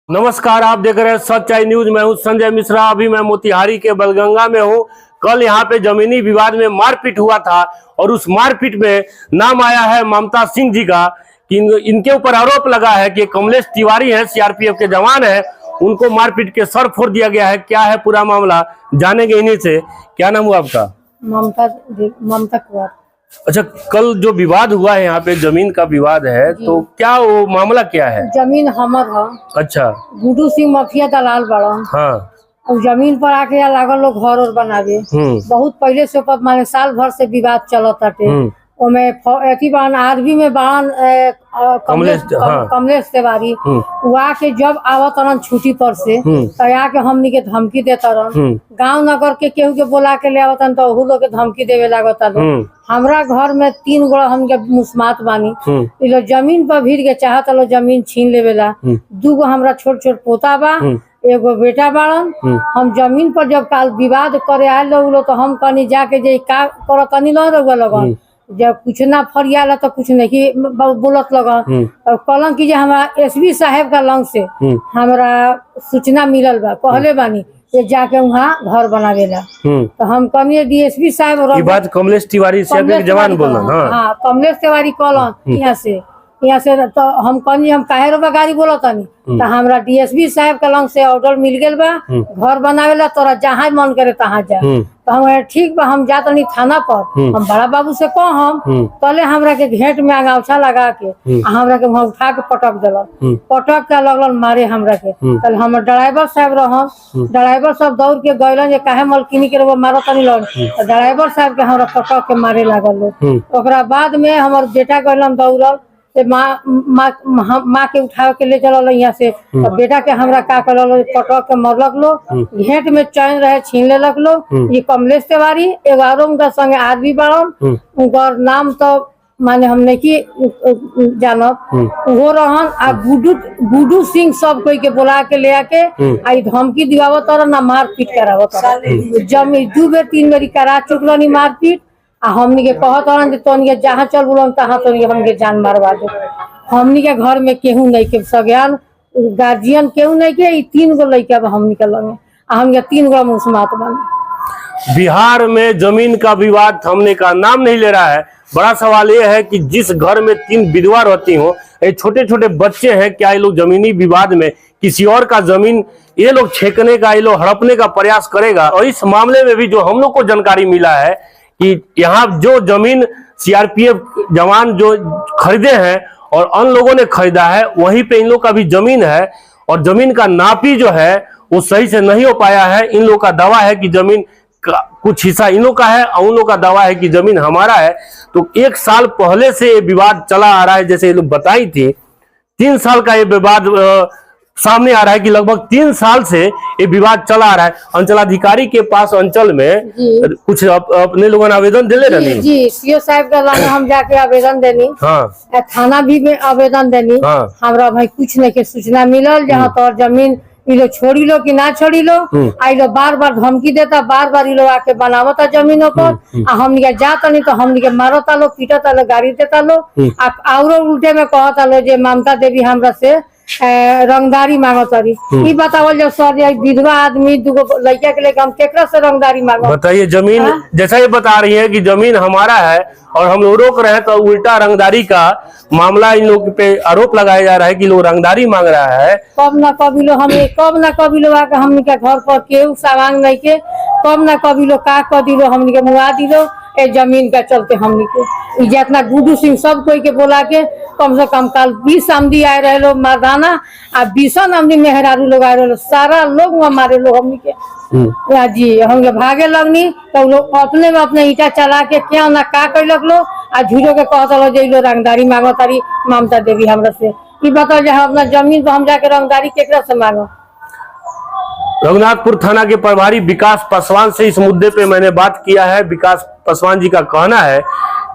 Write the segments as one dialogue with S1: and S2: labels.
S1: नमस्कार, आप देख रहे हैं सच्चाई न्यूज। मैं हूं संजय मिश्रा। अभी मैं मोतिहारी के बलगंगा में हूं। कल यहां पे जमीनी विवाद में मारपीट हुआ था और उस मारपीट में नाम आया है ममता सिंह जी का कि इनके ऊपर आरोप लगा है कि कमलेश तिवारी है, सीआरपीएफ के जवान है, उनको मारपीट के सर फोड़ दिया गया है। क्या है पूरा मामला, जानेंगे इन्हीं से। क्या नाम हुआ आपका?
S2: ममता कुमार।
S1: अच्छा, कल जो विवाद हुआ है यहाँ पे, जमीन का विवाद है, तो क्या वो मामला क्या है?
S2: जमीन हमर है।
S1: अच्छा।
S2: गुड्डू सिंह माफिया दलाल बड़ा।
S1: हाँ।
S2: और जमीन पर आके यहाँ लागल लोग घर और बनावे। बहुत पहले से ऊपर माने साल भर से विवाद चलत हटे। ओमे एथी बान आरबी में बान कमलेश तिवारी वहाँ के जब आवत रन छुट्टी पर से तो यहाँ के हमनी के धमकी देता रन। गांव नगर के केहू के बोला के ले आवतन तो ओहू लोग के धमकी देवे लागता लोग। हमरा घर में 3 गो हम के मुस्मात बानी। इ लोग जमीन पर भीड़ के चाहत लो जमीन छीन लेवेला। 2 गो हमरा छोट छोट पोता बा, एगो बेटा बाड़न। हम जमीन पर जब काल विवाद करे आये लोग तो हम कनी जाके जे का करतनी न रहुआ लगन, जब कुछ ना फरियाला तो कुछ नहीं बोलत लगन। और कलम की हमारा एसपी साहब का लंग से हमरा सूचना मिलल बा, कहले बानी ये जाके वहाँ घर बनावेला। तो हम कनिए डीएसपी साहब
S1: बात कमलेश तिवारी से जवान बोलन।
S2: हाँ, कमलेश तिवारी कहलन यहाँ से तो हम कनी हम काहे रोबा गाड़ी बोला तनी तो हमरा डीएसपी साहब के लंग से ऑर्डर मिल गया बा घर बनावेला, तोरा जहाँ मन करे तहाँ जा। तो हम ठीक बा, हम जातनी थाना पर। हम बड़ा बाबू से कहम तले हमरा के घेट में अंगौछा लगा के हमरा के वहाँ उठा के पटक दिलन। पटक के लगलन मारे हमरा के। कल हम ड्राइवर साहब रहम, ड्राइवर साहब दौड़ के गइलन जे काहे मलकिनी के रोबा मारो तनी लन। तो ड्राइवर साहब के हमरा पटक के मारे लागल लोग। ओकरा बाद में हमर बेटा गइलन दौड़ल, माँ के उठा के ले चल यहाँ से। तो बेटा के हमरा का कर पटक के मरलक लो, घेट में चैन रहे छीन लेलक लो। ये कमलेश तिवारी एगो उनका संगे आदमी बड़न, उनका नाम तो माने हमने की जानत वो रहन। आ गुड्डू सिंह सब कोई के बुला के ले आके आई धमकी दिवावत और ना मारपीट करावत। जमीन 2 बेर 3 बेर करा चुकलनी मारपीट। आ हमनी के कहत रहन जे तोनी जहाँ चल बुलन तहाँ तोनी हमनी के जान मारवा दे। हमनी के घर में केहू नहीं के सगयान गार्जियन केहू नहीं के। 3 गो लड़का बा हमनी के लगे, हमनी के 3 गो मुस्मात बनी।
S1: बिहार में जमीन का विवाद थमने का नाम नहीं ले रहा है। बड़ा सवाल ये है कि जिस घर में 3 विधवा रहती हो, ये छोटे छोटे बच्चे हैं, क्या ये लोग जमीनी विवाद में किसी और का जमीन ये लोग छेकने का, ये लोग हड़पने का प्रयास करेगा? और इस मामले में भी जो हम लोग को जानकारी मिला है कि यहाँ जो जमीन सीआरपीएफ जवान जो खरीदे हैं और अन्य लोगों ने खरीदा है, वहीं पे इन लोग का भी जमीन है। और जमीन का नापी जो है वो सही से नहीं हो पाया है। इन लोग का दावा है कि जमीन का कुछ हिस्सा इन लोग का है और उन लोग का दावा है कि जमीन हमारा है। तो 1 साल पहले से ये विवाद चला आ रहा है, जैसे ये लोग बताई थी। 3 साल का ये विवाद सामने आ रहा है कि लगभग 3 साल से ये विवाद चला आ रहा है। अंचलाधिकारी के पास अंचल में कुछ अपने लोगों ने आवेदन दिले रहनी
S2: जी, सीओ साहब का लाने हम जाके आवेदन देनी। हाँ। थाना भी में आवेदन देनी। हाँ। हमरा भाई कुछ नहीं के सूचना मिलल जहाँ तोर जमीन इ लोग छोड़ी लो कि ना छोड़ी लो। आई लोग बार बार धमकी देता, बार बार इ लोग आके बनावता जमीनों पर। हमनी के जाता नहीं तो हमनी के मारता लो, पीटता लो, गाड़ी देता लो। और उल्टे में कहता लो जे ममता देवी हमरा से रंगदारी मांगतारी। ई बतावल जो सर विधवा आदमी 2 गो लड़का के लेके हम केकरा से रंगदारी मांगो? बताइए।
S1: जमीन जैसा ये बता रही है कि जमीन हमारा है और हम लोग रोक रहे हैं, तो उल्टा रंगदारी का मामला इन लोग पे आरोप लगाया जा रहा है कि लोग रंगदारी मांग रहा है।
S2: कब ना कभी लोग हमें आके हमनी के घर पर केहू सामान नहीं के, कब ना कभी लोग का कर दिलो हमनी के मुआ दिलो ए जमीन का चलते। हमनी के जितना गुड्डू सिंह सब कोई के बोला के कम से कम काल 20 आमदी आए रहे लोग मर्दाना आ 20 आमदी मेहरारू लोग आए रहे, सारा लोग वहाँ मारे लोग हमनी के। जी हम भागे लगनी तो लोग अपने में अपने ईटा चला के क्या ना का कर लो आ झूठो के कहता लो जे लोग रंगदारी मांगो तारी ममता देवी हमरा से। ई बताओ जे अपना जमीन पर हम जाके रंगदारी केकरा से मांगो?
S1: रघुनाथपुर थाना के प्रभारी विकास पासवान से इस मुद्दे पे मैंने बात किया है। विकास पासवान जी का कहना है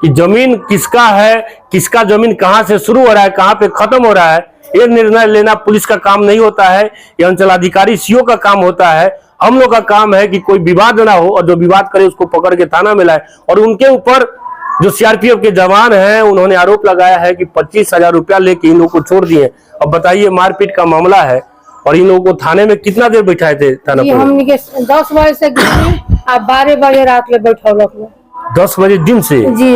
S1: कि जमीन किसका है, किसका जमीन कहां से शुरू हो रहा है, कहां पे खत्म हो रहा है, ये निर्णय लेना पुलिस का काम नहीं होता है। ये अंचलाधिकारी सीओ का काम होता है। हम लोग का काम है कि कोई विवाद ना हो और जो विवाद करे उसको पकड़ के थाना में लाए। और उनके ऊपर जो सीआरपीएफ के जवान हैं उन्होंने आरोप लगाया है कि 25,000 रुपया लेके इन लोग को छोड़ दिए। अब बताइए, मारपीट का मामला है और इन लोगों को थाने में कितना देर बैठाए थे थाना
S2: जी
S1: पर?
S2: हमनी के 10 बजे से गई आ 12 बजे रात ले बैठौलक लोग।
S1: 10 बजे दिन से
S2: जी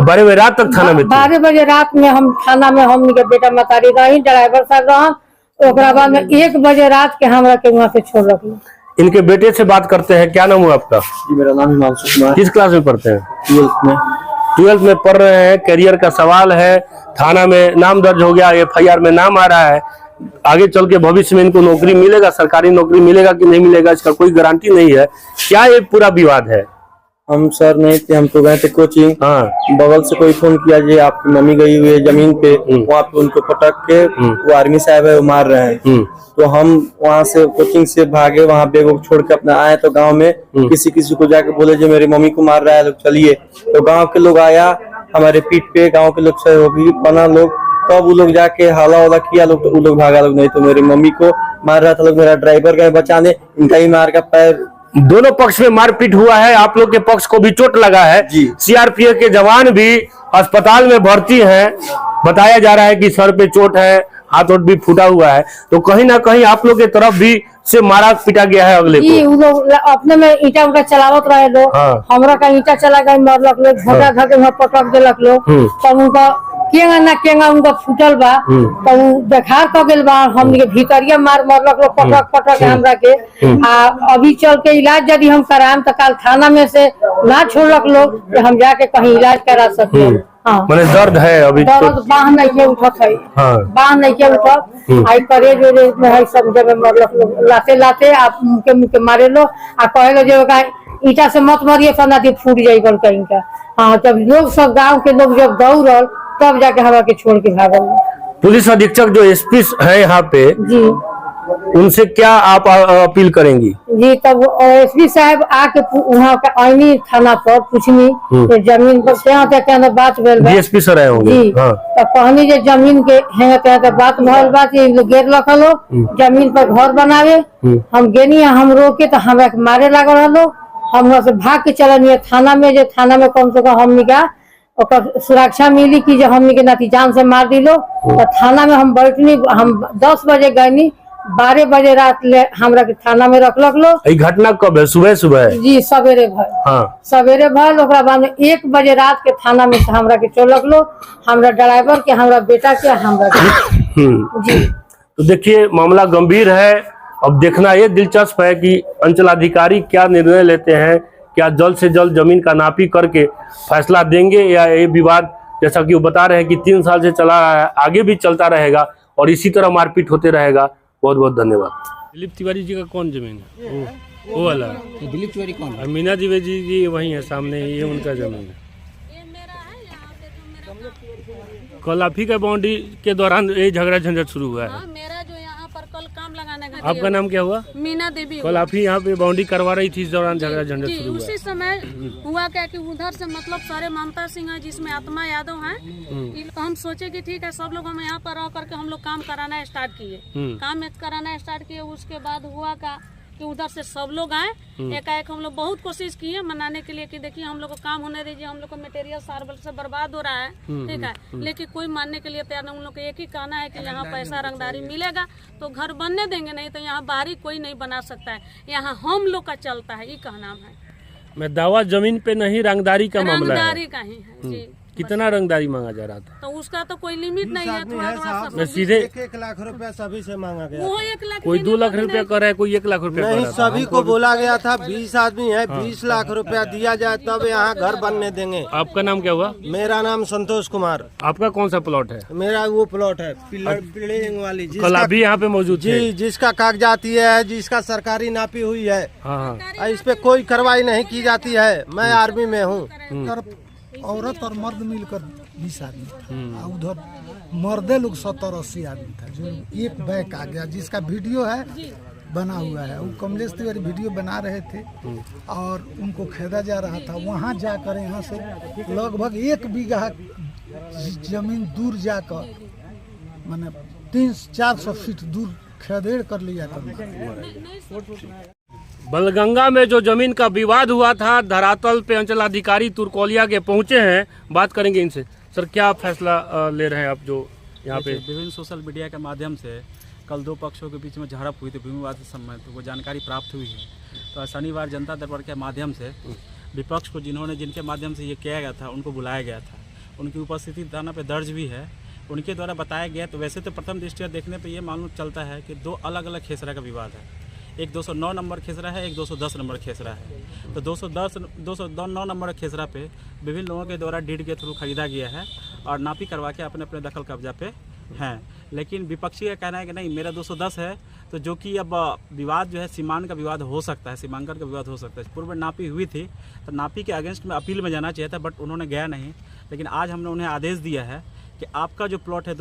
S1: 12 बजे रात तक थाना में थे?
S2: 12 बजे रात में हम थाना में हमनी के बेटा मतारी रही, ड्राइवर साहब रहन, ओकरा बाद में 1 बजे रात के हमरा के वहाँ से छोड़लक लोग।
S1: इनके बेटे से बात करते हैं। क्या नाम हुआ आपका?
S3: जी मेरा नाम हिमांशु कुमार।
S1: किस क्लास में पढ़ते हैं?
S3: 12th में।
S1: 12th में पढ़ रहे हैं। करियर का सवाल है, थाना में नाम दर्ज हो गया, FIR में नाम आ रहा है। आगे चल के भविष्य में इनको नौकरी मिलेगा, सरकारी नौकरी मिलेगा कि नहीं मिलेगा इसका कोई गारंटी नहीं है। क्या ये पूरा विवाद है?
S3: हम सर नहीं थे, हम तो गए थे कोचिंग।
S1: हाँ
S3: बगल से कोई फोन किया जी आपकी मम्मी गई हुई है जमीन पे, वहाँ पे उनको पटक के वो आर्मी साहब है वो मार रहे हैं। तो हम वहाँ से कोचिंग से भागे, वहाँ बैग छोड़ के अपना आए तो गांव में किसी को जाके बोले जो मेरी मम्मी को मार रहा है लोग, चलिए। तो गांव के लोग आया हमारे पीठ पे, गांव के लोग सहयोगी बना लोग, तब वो लोग जाके हाला वाला किया लोग, तो वो लोग भागा लोग, नहीं तो मेरी मम्मी को मार रहा था लोग। मेरा ड्राइवर गए बचाने, इनका ही मार का पैर।
S1: दोनों पक्ष में मारपीट हुआ है। आप लोग के पक्ष को भी चोट लगा है।
S3: जी।
S1: CRPF के जवान भी अस्पताल में भर्ती हैं। बताया जा रहा है कि सर पे चोट है, हाथ भी फूटा हुआ है। तो कहीं ना कहीं आप लोग के तरफ भी से मारा पीटा गया है अगले
S2: जी
S1: को।
S2: उ लोग अपने में ईटा उटा चलावत रहे लोग।
S1: हाँ।
S2: हमरा का ईटा चला गई, मरलक लोग, झोटा धके वहाँ पटक देलक लोग। तब उनका केंगा ना केंगा उनका फूटल बा, तो उ देखार क गेल बा। हमनी के भीतरिया मार मरलक लोग, पटक पटक हमरा के। आ अभी चल के इलाज यदि हम कराएम तो काल थाना में से ना छोड़लक लोग कि हम जाके कहीं इलाज करा सके। हाँ
S1: मैंने दर्द है अभी तो।
S2: दर्द बाह नहीं के उठत है।
S1: हाँ।
S2: बाह नहीं के उठत आई करेज उरेज में है, सब जगह मरलक लोग। लाते लाते आप मुके मारे लो आ कहे जो ईटा से मत मारिए फना दी फूट जाई बल कहीं का। हाँ जब लोग सब गांव के लोग जब दौड़ल तब जाके हवा के छोड़ के भागल।
S1: पुलिस अधीक्षक जो SP है यहाँ पे,
S2: जी
S1: उनसे क्या आप अपील करेंगी?
S2: जी तब SP साहब आके वहाँ के आईनी थाना पर पूछनी कि जमीन पर क्या बात भेल बा।
S1: DSP सर आए होंगे।
S2: जी
S1: हाँ।
S2: तो कहनी जे जमीन के है बात भल बात गेर रखलो जमीन पर घर बनावे। हम गेनी हम रोके तो हमरा के मारे लागल हलो। हम वहाँ से भाग के चलनी थाना में, जे थाना में कम से कम हमनी का ओकर सुरक्षा मिली कि जो हमनी के नाती जान से मार दिलो। तो थाना में हम बैठनी, हम 10 बजे गईनी, 12 बजे रात ले हमरा के थाना में रखलक लोग।
S1: ये घटना कब है? सुबह सुबह?
S2: जी सवेरे भर।
S1: हाँ
S2: सवेरे भर ओकरा बाद में 1 बजे रात के थाना में से हमरा के छोड़लक लोग, हमरा ड्राइवर के, हमरा बेटा के, हमरा के। जी
S1: तो देखिए मामला गंभीर है। अब देखना ये दिलचस्प है कि अंचलाधिकारी क्या निर्णय लेते हैं। क्या जल्द से जल्द जमीन का नापी करके फैसला देंगे, या ये विवाद जैसा कि वो बता रहे हैं कि 3 साल से चला रहा है, आगे भी चलता रहेगा और इसी तरह मारपीट होते रहेगा। बहुत बहुत धन्यवाद। दिलीप तिवारी जी का कौन जमीन है? वो वाला
S4: दिलीप तिवारी कौन है?
S1: मीना द्विवेदी जी वही है सामने, ये उनका जमीन है। कल आप ही का बाउंड्री के दौरान ये झगड़ा झंझट शुरू हुआ है।
S5: हाँ, मेरा जो यहाँ पर कल काम लगाने का
S1: आपका नाम क्या हुआ?
S5: मीना देवी।
S1: कल आप ही यहाँ पे बाउंड्री करवा रही थी, इस दौरान झगड़ा झंझट
S5: जी,
S1: शुरू हुआ।
S5: उसी समय हुआ क्या कि उधर से मतलब सारे ममता सिंह है जिसमें आत्मा यादव हैं। तो हम सोचे कि ठीक है सब लोग हम यहाँ पर रह करके हम लोग काम कराना स्टार्ट किए। काम कराना स्टार्ट किए, उसके बाद हुआ का कि उधर से सब लोग आए। एकाएक हम लोग बहुत कोशिश किए मनाने के लिए कि देखिए हम लोग को काम होने दीजिए, हम लोग को मटेरियल सार से बर्बाद हो रहा है, ठीक है। लेकिन कोई मानने के लिए तैयार नहीं। उन लोग को एक ही कहना है कि यहाँ पैसा रंगदारी मिलेगा तो घर बनने देंगे, नहीं तो यहाँ बाहरी कोई नहीं बना सकता है, यहाँ हम लोग का चलता है, ये कहना है।
S1: मैं दावा जमीन पे नहीं, रंगदारी का मामला है।
S5: रंगदारी का ही है जी।
S1: कितना रंगदारी मांगा जा रहा था?
S5: तो उसका तो कोई लिमिट नहीं है। थोड़ा थोड़ा
S1: मैं सीधे
S6: 1 लाख रुपया सभी से मांगा गया।
S5: वो 1 लाख
S1: कोई 2 लाख रुपया कर रहा है, कोई 1 लाख रुपया कर
S6: नहीं,
S1: रहा था।
S6: सभी को बोला गया था 20 आदमी है, 20 लाख रुपया दिया जाए तब यहाँ घर बनने देंगे।
S1: आपका नाम क्या हुआ?
S6: मेरा नाम संतोष कुमार।
S1: आपका कौन सा प्लॉट है?
S6: मेरा वो प्लॉट है बिल्डिंग वाली
S1: कल अभी यहाँ पे मौजूद थे।
S6: जी, जिसका कागजात है, जिसका सरकारी नापी हुई है,
S1: हाँ
S6: इस पे कोई कार्रवाई नहीं की जाती है। मैं आर्मी में हूँ।
S7: औरत और मर्द मिलकर 20 आदमी था, उधर मर्दे लोग 70-80 आदमी था। जो एक बैक आ गया जिसका वीडियो है बना हुआ है, वो कमलेश तिवारी वीडियो बना रहे थे और उनको खेदा जा रहा था। वहाँ जाकर यहाँ से लगभग 1 बीघा जमीन दूर जाकर मैंने 300-400 फीट दूर खेदेड़ कर लिया था।
S1: बलगंगा में जो जमीन का विवाद हुआ था, धरातल पे अंचलाधिकारी तुरकोलिया के पहुंचे हैं। बात करेंगे इनसे। सर क्या फैसला ले रहे हैं आप जो यहाँ पे?
S4: विभिन्न सोशल मीडिया के माध्यम से कल दो पक्षों के बीच में झड़प हुई थी भूमि विवाद से संबंधित, वो जानकारी प्राप्त हुई है। तो शनिवार जनता दरबार के माध्यम से विपक्ष को जिनके माध्यम से ये किया गया था उनको बुलाया गया था, उनकी उपस्थिति थाना पे दर्ज भी है, उनके द्वारा बताया गया। तो वैसे तो प्रथम दृष्टया देखने पे ये मालूम चलता है कि दो अलग अलग खेसरा का विवाद है, एक 209 नंबर खेसरा है, एक 210 नंबर खेसरा है। तो 209 नंबर खेसरा पे विभिन्न लोगों के द्वारा डीड के थ्रू खरीदा गया है और नापी करवा के अपने अपने दखल कब्जा पे हैं। लेकिन विपक्षी का कहना है कि नहीं मेरा 210 है, तो जो कि अब विवाद जो है सीमांकन का विवाद हो सकता है, सीमांकन का विवाद हो सकता है। पूर्व में नापी हुई थी तो नापी के अगेंस्ट में अपील में जाना चाहिए था, बट उन्होंने गया नहीं। लेकिन आज हमने उन्हें आदेश दिया है कि आपका जो प्लॉट है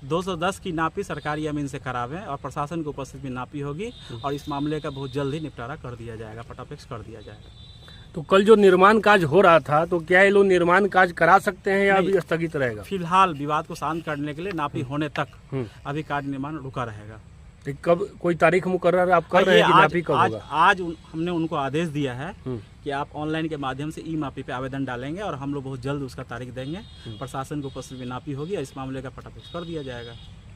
S4: 210 की नापी सरकारी अमीन से करावें और प्रशासन की उपस्थिति में नापी होगी और इस मामले का बहुत जल्द ही निपटारा कर दिया जाएगा, फटाफट कर दिया जाएगा।
S1: तो कल जो निर्माण कार्य हो रहा था, तो क्या ये लोग निर्माण कार्य करा सकते हैं या अभी स्थगित रहेगा?
S4: फिलहाल विवाद को शांत करने के लिए नापी होने तक अभी कार्य निर्माण रुका रहेगा।
S1: तो कब कोई तारीख मुकर्रर आप कर रहे हैं कि नापी कब होगा?
S4: आज हमने उनको आदेश दिया है कि आप ऑनलाइन के माध्यम से ई मापी पे आवेदन डालेंगे और हम लोग बहुत जल्द उसका तारीख देंगे। प्रशासन की उपस्थिति में नापी होगी और इस मामले का फटाफट कर दिया जाएगा।